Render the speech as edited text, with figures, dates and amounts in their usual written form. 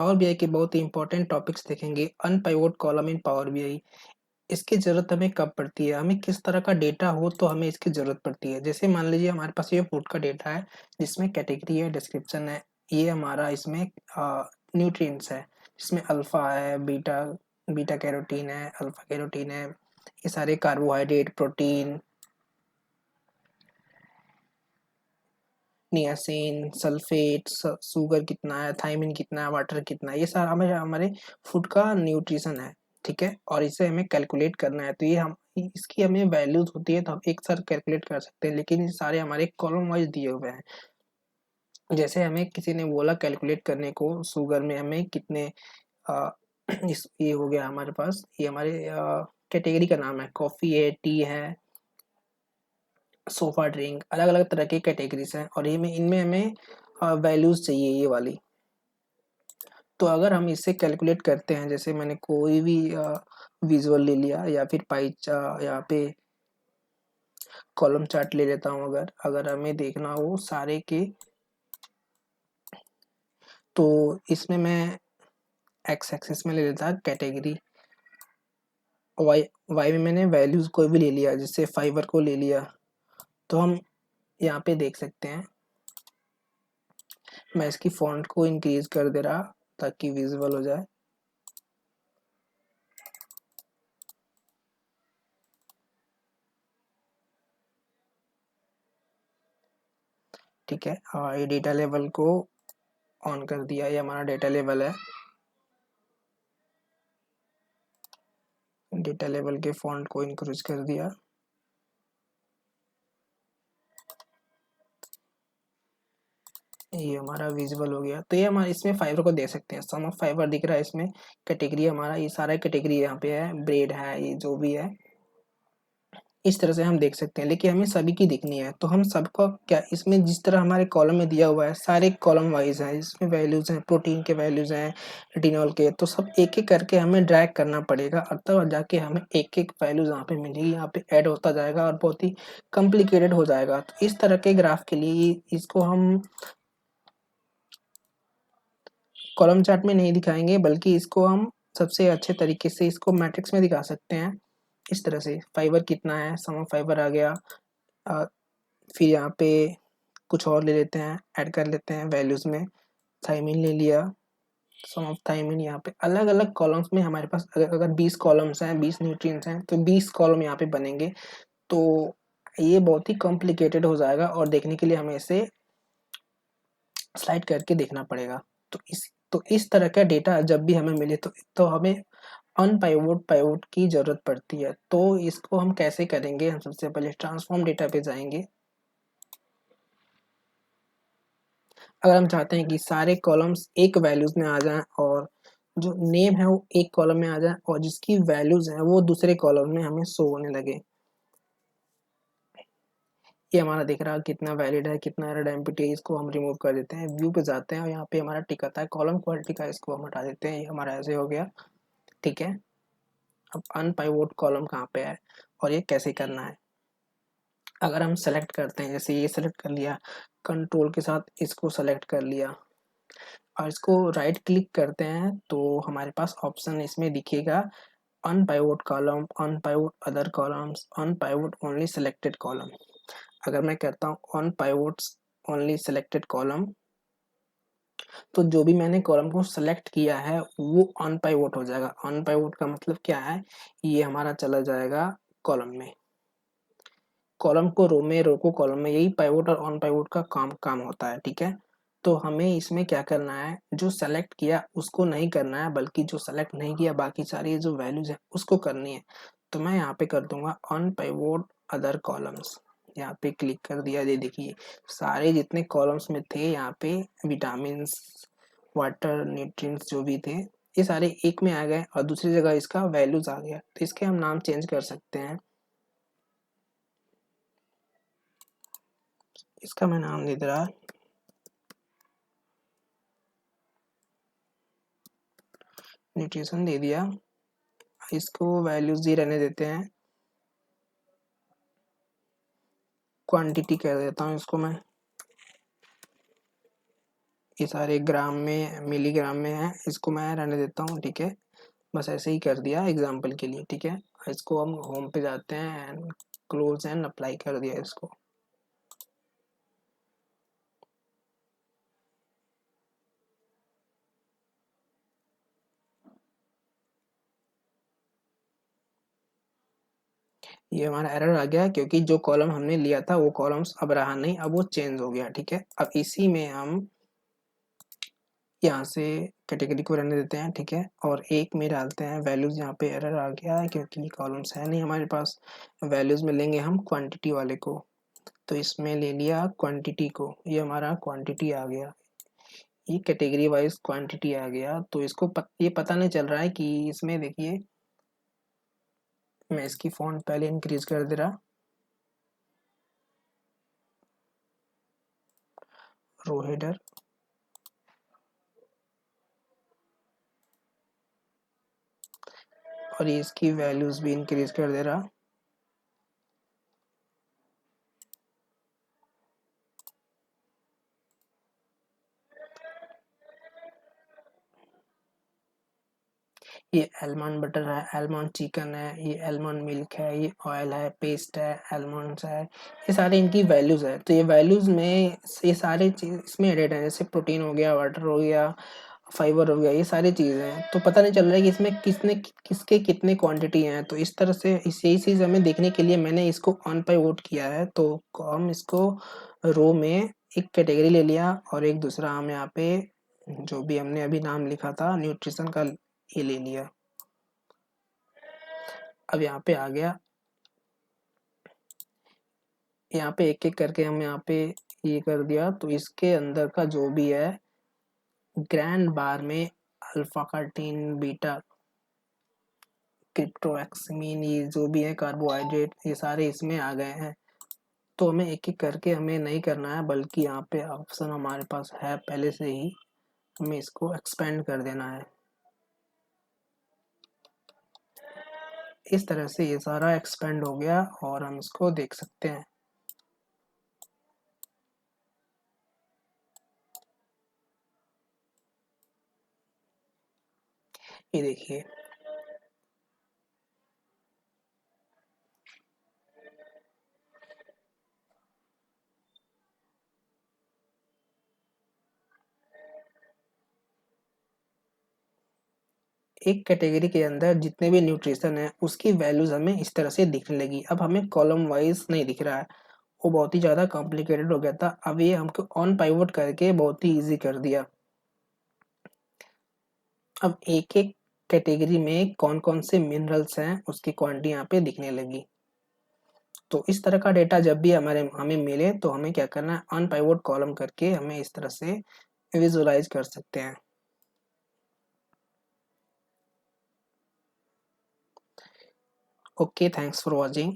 Power BI के बहुत ही important topics देखेंगे। अनपाइवोट कॉलम इन पावर बीआई, इसकी ज़रूरत हमें कब पड़ती है, हमें किस तरह का डेटा हो तो हमें इसकी ज़रूरत पड़ती है। जैसे मान लीजिए हमारे पास ये फूड का डेटा है जिसमें कैटेगरी है, डिस्क्रिप्शन है, ये हमारा इसमें न्यूट्रिएंट्स है, इसमें अल्फ़ा है, बीटा बीटा कैरोटीन है, अल्फ़ा कैरोटीन है, ये सारे carbohydrate, protein, niacin, sulphate, sugar कितना है, थायमिन कितना है, वाटर कितना है, ये सारा हमें हमारे फूड का न्यूट्रिशन है, ठीक है। और इसे हमें कैलकुलेट करना है, तो ये हम इसकी हमें वैल्यूज होती है तो हम एक साथ कैलकुलेट कर सकते हैं, लेकिन ये सारे हमारे कॉलम वाइज दिए हुए हैं। जैसे हमें किसी ने बोला कैलकुलेट करने को शुगर में हमें कितने आ, इस ये हो गया हमारे पास, ये हमारे कैटेगरी का नाम है, कॉफ़ी है, टी है, सोफा ड्रिंक, अलग अलग तरह के कैटेगरीज हैं और ये में इनमें हमें वैल्यूज चाहिए ये वाली। तो अगर हम इसे कैलकुलेट करते हैं, जैसे मैंने कोई भी विजुअल ले लिया या फिर यहाँ पे कॉलम चार्ट ले लेता हूँ, अगर अगर हमें देखना हो सारे के, तो इसमें मैं एक्स एक्सिस में ले लेता कैटेगरी, वाई में मैंने वैल्यूज कोई भी ले लिया, जैसे फाइबर को ले लिया, तो हम यहाँ पे देख सकते हैं। मैं इसकी फॉन्ट को इंक्रीज कर दे रहा ताकि विजिबल हो जाए। ठीक है, ये डेटा लेवल को ऑन कर दिया, ये हमारा डेटा लेवल है। डेटा लेवल के फॉन्ट को इंक्रीज कर दिया। ये हमारा विजिबल हो गया, तो ये हमारे इसमें फाइबर को देख सकते हैं, सम ऑफ फाइबर दिख रहा है इसमें। कैटेगरी हमारा ये सारा कैटेगरी यहाँ पे है, ब्रेड है, ये जो भी है इस तरह से हम देख सकते हैं, लेकिन हमें सभी की दिखनी है। तो हम सबको क्या, इसमें जिस तरह हमारे कॉलम में दिया हुआ है सारे कॉलम वाइज हैं, इसमें वैल्यूज हैं, प्रोटीन के वैल्यूज हैं, रेटिनॉल के, तो सब एक एक करके हमें ड्रैग करना पड़ेगा और तब जाके हमें एक एक वैल्यूज यहाँ पे मिलेगी, यहाँ पे ऐड होता जाएगा और बहुत ही कॉम्प्लिकेटेड हो जाएगा। तो इस तरह के ग्राफ के लिए इसको हम कॉलम चार्ट में नहीं दिखाएंगे, बल्कि इसको हम सबसे अच्छे तरीके से इसको मैट्रिक्स में दिखा सकते हैं। इस तरह से फाइबर कितना है, सम ऑफ फाइबर आ गया, फिर यहाँ पे कुछ और ले लेते हैं, ऐड कर लेते हैं वैल्यूज में, थाइमिन ले लिया, सम ऑफ थाइमिन, यहाँ पे अलग अलग कॉलम्स में हमारे पास अगर 20 कॉलम्स हैं, 20 न्यूट्रिएंट्स हैं, तो 20 कॉलम यहाँ पे बनेंगे। तो ये बहुत ही कॉम्प्लिकेटेड हो जाएगा और देखने के लिए हमें इसे स्लाइड करके देखना पड़ेगा। तो इस तरह का डेटा जब भी हमें मिले तो हमें अनपाइवोट पाइवोट की जरूरत पड़ती है। तो इसको हम कैसे करेंगे, हम सबसे पहले ट्रांसफॉर्म डेटा पे जाएंगे। अगर हम चाहते हैं कि सारे कॉलम्स एक वैल्यूज में आ जाएं और जो नेम है वो एक कॉलम में आ जाए और जिसकी वैल्यूज है वो दूसरे कॉलम में हमें शो होने लगे। ये हमारा दिख रहा है कितना वैलिड है, कितना रेडेम्पिटी है, इसको हम रिमूव कर देते हैं, व्यू पे जाते हैं और यहाँ पे हमारा टिक आता है कॉलम क्वालिटी का, इसको हम हटा देते हैं, ये हमारा ऐसे हो गया। ठीक है, अब अनपाइवोट कॉलम कहाँ पे है और ये कैसे करना है। अगर हम सेलेक्ट करते हैं, जैसे ये सेलेक्ट कर लिया, कंट्रोल के साथ इसको सेलेक्ट कर लिया और इसको राइट क्लिक करते हैं, तो हमारे पास ऑप्शन इसमें दिखेगा unpivot column, unpivot other columns, unpivot only selected column. अगर मैं कहता हूँ अनपाइवोट ओनली सिलेक्टेड कॉलम, तो जो भी मैंने कॉलम को सेलेक्ट किया है वो अनपाइवोट हो जाएगा। अनपाइवोट का मतलब क्या है, ये हमारा चला जाएगा कॉलम में, कॉलम को रो में, रो को कॉलम में, यही पाइवोट और ऑन पाइवोट का काम काम होता है। ठीक है, तो हमें इसमें क्या करना है, जो सेलेक्ट किया उसको नहीं करना है, बल्कि जो सेलेक्ट नहीं किया बाकी सारी जो वैल्यूज है उसको करनी है। तो मैं यहाँ पे कर दूंगा ऑन पाइवोट अदर कॉलम्स, यहाँ पे क्लिक कर दिया। ये देखिए सारे जितने कॉलम्स में थे यहाँ पे विटामिन, वाटर, न्यूट्रिएंट्स जो भी थे ये सारे एक में आ गए और दूसरी जगह इसका वैल्यूज आ गया। तो इसके हम नाम चेंज कर सकते हैं, इसका मैं नाम दे रहा न्यूट्रिशन दे दिया, इसको वैल्यूज ही रहने देते हैं, क्वांटिटी कर देता हूँ इसको मैं। ये सारे ग्राम में मिलीग्राम में है, इसको मैं रहने देता हूँ, ठीक है। बस ऐसे ही कर दिया एग्जाम्पल के लिए, ठीक है। इसको हम होम पे जाते हैं एंड क्लोज एंड अप्लाई कर दिया इसको। ये हमारा एरर आ गया क्योंकि जो कॉलम हमने लिया था वो कॉलम्स अब रहा नहीं, अब वो चेंज हो गया, ठीक है। अब इसी में हम यहाँ से कैटेगरी को रहने देते हैं, ठीक है, और एक में डालते हैं वैल्यूज। यहाँ पे एरर आ गया है क्योंकि कॉलम्स है नहीं हमारे पास। वैल्यूज में लेंगे हम क्वांटिटी वाले को, तो इसमें ले लिया क्वांटिटी को, ये हमारा क्वांटिटी आ गया। ये कैटेगरी वाइज क्वांटिटी आ गया, तो इसको ये पता नहीं चल रहा है कि इसमें देखिए, मैं इसकी फॉन्ट पहले इंक्रीज कर दे रहा, रो हेडर, और ये इसकी वैल्यूज भी इंक्रीज कर दे रहा। ये आलमंड बटर है, आलमंड चिकन है, ये आलमंड मिल्क है, ये ऑयल है, पेस्ट है, आलमंड्स है, ये सारे इनकी वैल्यूज है। तो ये वैल्यूज में ये सारे चीज इसमें एडेड है, जैसे प्रोटीन हो गया, वाटर हो गया, फाइबर हो गया, ये सारी चीजें हैं। तो पता नहीं चल रहा है कि इसमें किसके कितने क्वांटिटी हैं। तो इस तरह से यही चीज हमें देखने के लिए मैंने इसको ऑन पे वोट किया है। तो हम इसको रो में एक कैटेगरी ले लिया और एक दूसरा हम यहाँ पे जो भी हमने अभी नाम लिखा था न्यूट्रिशन का, ये ले लिया। अब यहाँ पे आ गया, यहाँ पे एक एक करके हम यहाँ पे ये कर दिया। तो इसके अंदर का जो भी है ग्रैंड बार में अल्फा कार्टीन, बीटा क्रिप्टोएक्समीन, ये जो भी है कार्बोहाइड्रेट, ये सारे इसमें आ गए हैं। तो हमें एक एक करके हमें नहीं करना है, बल्कि यहाँ पे ऑप्शन हमारे पास है पहले से ही, हमें इसको एक्सपेंड कर देना है। इस तरह से ये सारा एक्सपेंड हो गया और हम इसको देख सकते हैं। ये देखिए, एक कैटेगरी के अंदर जितने भी न्यूट्रिशन है उसकी वैल्यूज हमें इस तरह से दिखने लगी। अब हमें कॉलम वाइज नहीं दिख रहा है, वो बहुत ही ज़्यादा कॉम्प्लिकेटेड हो गया था। अब ये हमको ऑन पाइवोट करके बहुत ही इजी कर दिया। अब एक एक कैटेगरी में कौन कौन से मिनरल्स हैं उसकी क्वांटिटी यहाँ पे दिखने लगी। तो इस तरह का डेटा जब भी हमें मिले तो हमें क्या करना है, ऑन पाइवोट कॉलम करके हमें इस तरह से विजुअलाइज कर सकते हैं। Okay, thanks for watching.